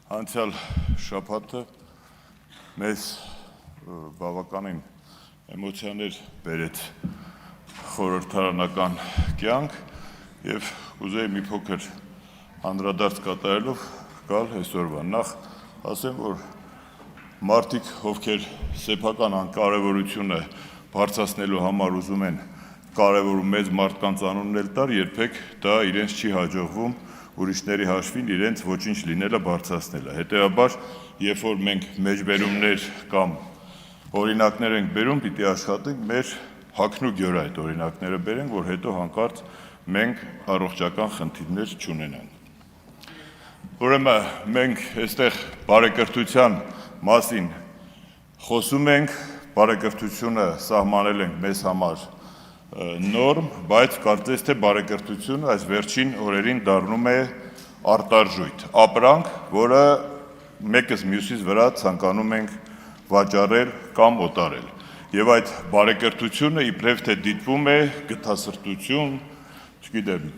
Անցյալ շաբաթը մեզ բավականին էմոցիաներ բերեց խորհրդարանական կյանք եւ ուզեի մի փոքր անդրադարձ կատարելով գալ այսօրվան։ Նախ ասեմ, որ մարդիկ, ովքեր սեփական անկարևորությունը բարձրացնելու համար ուզում են կարևորում մեծ մարդկանց անուններ տալ, երբեք դա իրենց չի հաջողվում ուրիշների հաշվին իրենց ոչինչ լինելը բարձրացնելը։ Հետևաբար, երբ որ մենք մեջբերումներ կամ օրինակներ ենք բերում, պիտի աշխատենք մեր հագնուկ այդ օրինակները բերենք, որ հետո հանկարծ մենք առողջական խնդիրներ չունենանք։ Ուրեմն մենք այստեղ բարեկրթության մասին խոսում ենք, բարեկրթությունը սահմանել ենք մեզ համար նորմ, բայց կարծես թե բարեկրթությունը այս վերջին օրերին դառնում է արտարժույթ, ապրանք, որը մեկս մյուսից վրա ցանկանում ենք վաճառել կամ օտարել։ Եվ այդ բարեկրթությունը իբրև թե դիտվում է գթասրտություն, չգիտեմ,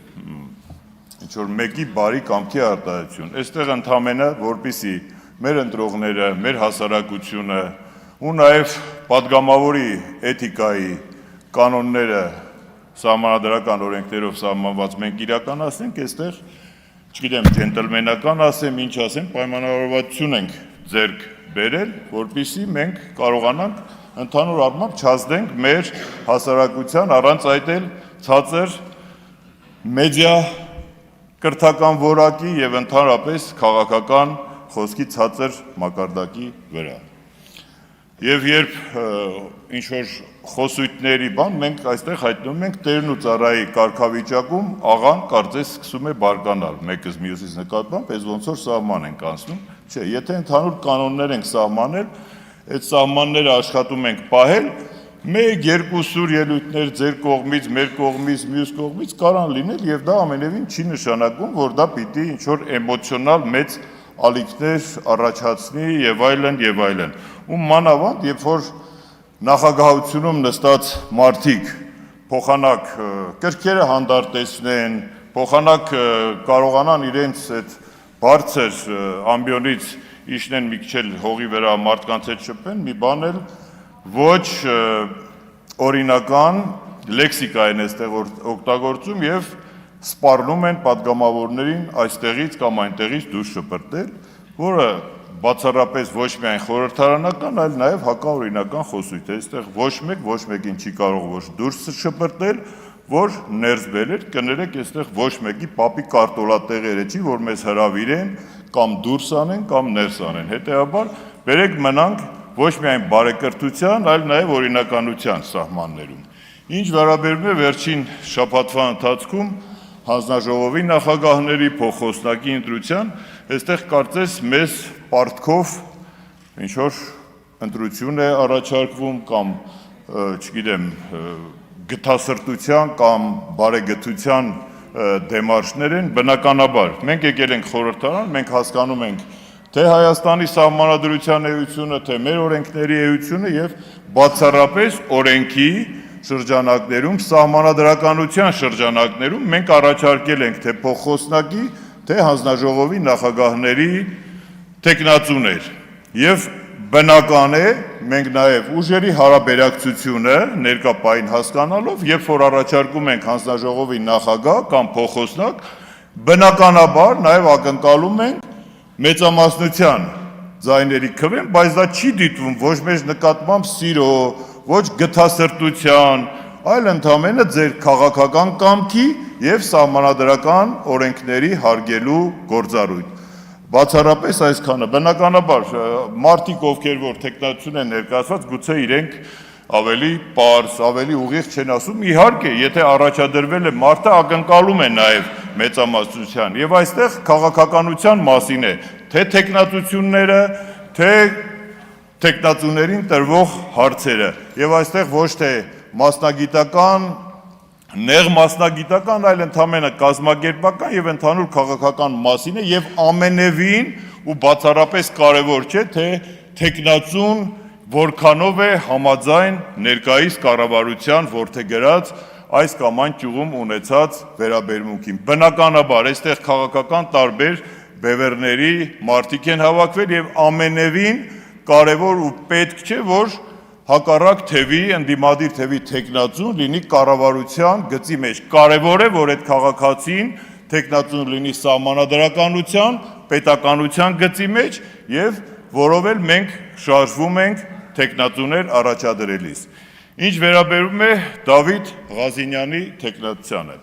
ինչ որ մեկի բարի կամքի արտահայտություն։ Այստեղ ընդամենը, որպեսզի մեր ընտրողները, մեր հասարակությունը ու նաև падգամավորի էթիկայի կանոնները սահմանադրական օրենքներով սահմանված մենք իրականացնենք, այստեղ, չգիտեմ, ջենտլմենական ասեմ, ինչ ասեմ, պայմանավորվածություն ենք ձեռք բերել, որպեսզի մենք կարողանանք ընդհանուր առմամբ չազդենք մեր հասարակության առանց այդ էլ ցածր մեդիա կրթական որակի եւ ընդհանրապես քաղաքական խոսքի ցածր մակարդակի վրա։ Եվ երբ ինչ-որ խոսույթների բան, մենք այստեղ հայտնվում ենք տերն ու ծառայի կարգավիճակում, աղան կարծես սկսում է բարկանալ, մեկս մյուսից նկատմամբ, այս ոնց որ սահման ենք անցնում, չէ, եթե ընդհանուր կանոններ ենք սահմանել, այդ սահմանները աշխատում ենք պահել, մեկ երկու սուր ելույթներ ձեր կողմից, մեր կողմից, մյուս կողմից կարան լինել եւ դա ամենևին չի նշանակում, որ դա պիտի ինչ-որ էմոցիոնալ մեծ ալիքներ առաջացնի եւ այլն, ու մանավանդ, երբ որ նախագահությունում նստած մարդիկ փոխանակ կրքերը հանդարտեցնեն, փոխանակ կարողանան իրենց այդ բարձր ամբիոնից իջնեն մի քիչ հողի վրա մարդկանց հետ շփվեն, մի բան էլ ոչ օրինական լեքսիկա են այստեղ օգտագործում եւ սպառնում են падգամավորներին այստեղից կամ այնտեղից դուրս շպրտել, որը բացառապես ոչ միայն խորհրդարանական, այլ նաև հակաօրինական խոսույթ է։ Այստեղ ոչ մեկին չի կարող ոչ դուրս շպրտել, որ ներս բերել, կներեք, այստեղ ոչ մեկի պապի կարտոլատեղերը չի, որ մեզ հրավիրեն կամ դուրս անեն կամ ներս անեն։ Հետևաբար, բերեք մնանք ոչ միայն բարեկրթության, այլ նաև օրինականության սահմաններում։ Ինչ վերաբերում է վերջին շաբաթվա ընթացքում հանձնաժողովի նախագահների փոխխոսնակի ընտրության, այստեղ կարծես մեզ պարտքով ինչ որ ընտրություն է առաջարկվում կամ, չգիտեմ, գթասրտության կամ բարեգթության դեմարշներ են, բնականաբար։ Մենք եկել ենք խորհրդարան, մենք հասկանում ենք թե Հայաստանի սահմանադրության էությունը, թե մեր օրենքների էությունը եւ բացառապես օրենքի շրջանակներում, սահմանադրականության շրջանակներում մենք առաջարկել ենք թե փոխխոսնակի, թե հանձնաժողովի նախագահների տեխնացուներ եւ բնական է մենք նաեւ ուժերի հարաբերակցությունը ներկապային հասկանալով, երբ որ առաջարկում ենք հանձնաժողովի նախագահ կամ փոխխոսնակ, բնականաբար նաեւ ակնկալում ենք մեծամասնության ձայների քվեն, բայց դա չի դիտվում ոչ մեծ նկատմամբ սիրո, ոչ գթասրտության, այլ ընդամենը ձեր քաղաքական կամքի եւ սահմանադրական օրենքների հարգելու գործառույթ։ Բացառապես այսքանը, բնականաբար մարդիկ, ովքեր որ տեխնացություն են ներկայացված, գուցե իրենք ավելի պարզ, ավելի ուղիղ չեն ասում, իհարկե, եթե առաջադրվել է մարդը, ակնկալում է նաեւ մեծամասնության եւ այստեղ քաղաքականության մասին է, թե տեխնացությունները, թե տեխնացուներին տրվող հարցերը եւ այստեղ ոչ թե մասնագիտական, նեղ մասնագիտական, այլ ընդամենը կազմակերպական եւ ընդհանուր քաղաքական մասին է եւ ամենևին ու բացառապես կարեւոր չէ, թե տեխնացուն որքանով է համաձայն ներկայիս կառավարության որդեգրած այս կամ այն ճյուղում ունեցած վերաբերմունքին։ Բնականաբար, այստեղ քաղաքական տարբեր բևեռների մարդիկ են հավաքվել եւ ամենևին կարևոր ու պետք չէ, որ հակառակ թևի, ընդդիմադիր թևի թեկնածուն լինի կառավարության գծի մեջ։ Կարևոր է, որ այդ քաղաքացին թեկնածուն լինի սահմանադրականության, պետականության գծի մեջ եւ որով էլ մենք շարժվում ենք թեկնածուներ առաջադրելիս։ Ինչ վերաբերում է Դավիթ Ղազինյանի թեկնածությանը,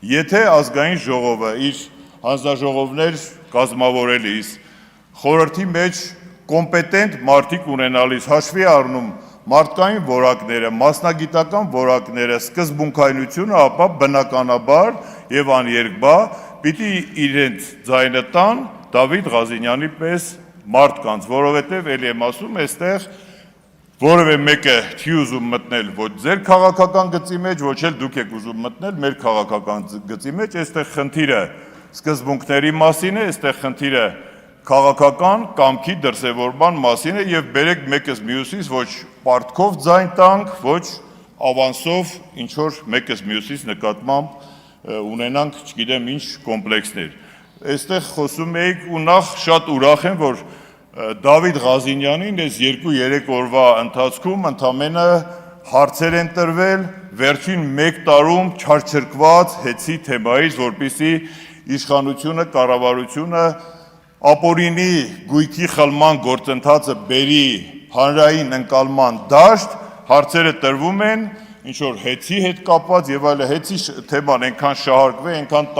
եթե ազգային ժողովը իր հանձնաժողովներ կազմավորելիս խորհրդի մեջ կոմպետենտ մարդիկ ունենալիս հաշվի առնում մարդկային որակները, մասնագիտական որակները, սկզբունքայնությունը, ապա բնականաբար եւ աներկբա պիտի իրենց ձայնը տան Դավիթ Ղազինյանի պես մարդկանց, որովհետեւ ելի եմ ասում, այստեղ որևէ մեկը չի ուզում մտնել ոչ ձեր քաղաքական գծի մեջ, ոչ էլ դուք եք ուզում մտնել մեր քաղաքական գծի մեջ, այստեղ խնդիրը սկզբունքների մասին է, այստեղ խնդիրը քաղաքական կամքի դրսևորման մասին է եւ բերեք մեկս մյուսից ոչ պարտքով ձայն տանք, ոչ ավանսով ինչ որ մեկս մյուսից նկատմամբ ունենանք, չգիտեմ ինչ կոմպլեքսներ։ Այստեղ խոսում էիք ու նախ շատ ուրախ եմ, որ Դավիթ Ղազինյանին այս 2-3 օրվա ընթացքում ընդամենը հարցեր են տրվել վերջին 1 տարում չարչրկված հեծի թեմայից, որպեսզի իշխանությունը, կառավարությունը ապօրինի գույքի խլման գործընթացը բերի հանրային ընկալման դաշտ, հարցերը տրվում են ինչ որ հեծի հետ կապված եւ այլն, հեծի թեման այնքան շահարկվել, այնքան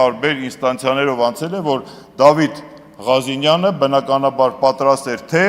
տարբեր ինստանցիաներով անցել է, որ Դավիթ Ղազինյանը բնականաբար պատրաստ էր թե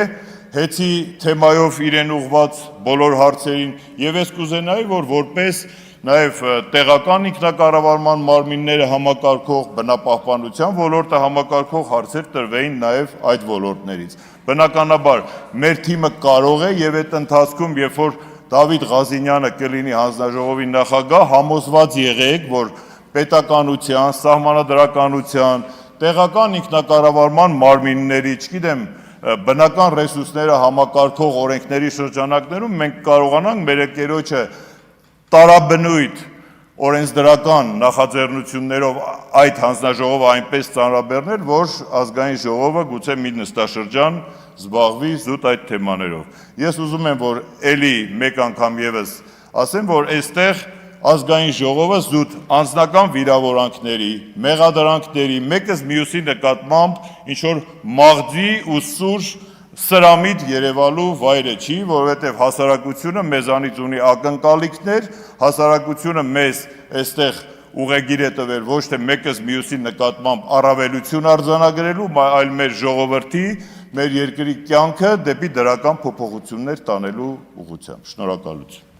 հեծի թեմայով իրեն ուղված բոլոր հարցերին եւ ես կուզենայի, որ որպես նաեւ տեղական ինքնակառավարման մարմինները համակարգող, բնապահպանության ոլորտը համակարգող հարցեր տրվեին նաեւ այդ ոլորտներից։ Բնականաբար մեր թիմը կարող է եւ այդ ընթացքում, երբ որ Դավիթ Ղազինյանը կլինի հանձնաժողովի նախագահ, համոզված եղեք, որ պետականության, սահմանադրականության, տեղական ինքնակառավարման մարմինների, չգիտեմ, բնական ռեսուրսները համակարգող օրենքների շրջանակներում մենք կարողանանք մեր եկերոջը տարաբնույթ օրենսդրական նախաձեռնություններով այդ հանձնաժողովը այնպես ծանրաբեռնել, որ ազգային ժողովը գուցե մի նստաշրջան զբաղվի զուտ այդ թեմաներով։ Ես ուզում եմ, որ էլի մեկ անգամ եւս ասեմ, որ այստեղ ազգային ժողովը զուտ անձնական վիրավորանքների, մեղադրանքների, մեկս մյուսի նկատմամբ ինչ որ մաղձի ու սուր սրամիտ երևալու վայրը չի, որովհետև հասարակությունը մեզանից ունի ակնկալիքներ, հասարակությունը մեզ այստեղ ուղեգիր է տվել ոչ թե մեկս մյուսի նկատմամբ առավելություն արձանագրելու, այլ մեր ժողովրդի, մեր երկրի կյանքը դեպի դրական փոփոխություններ տանելու ուղղությամբ։ Շնորհակալություն։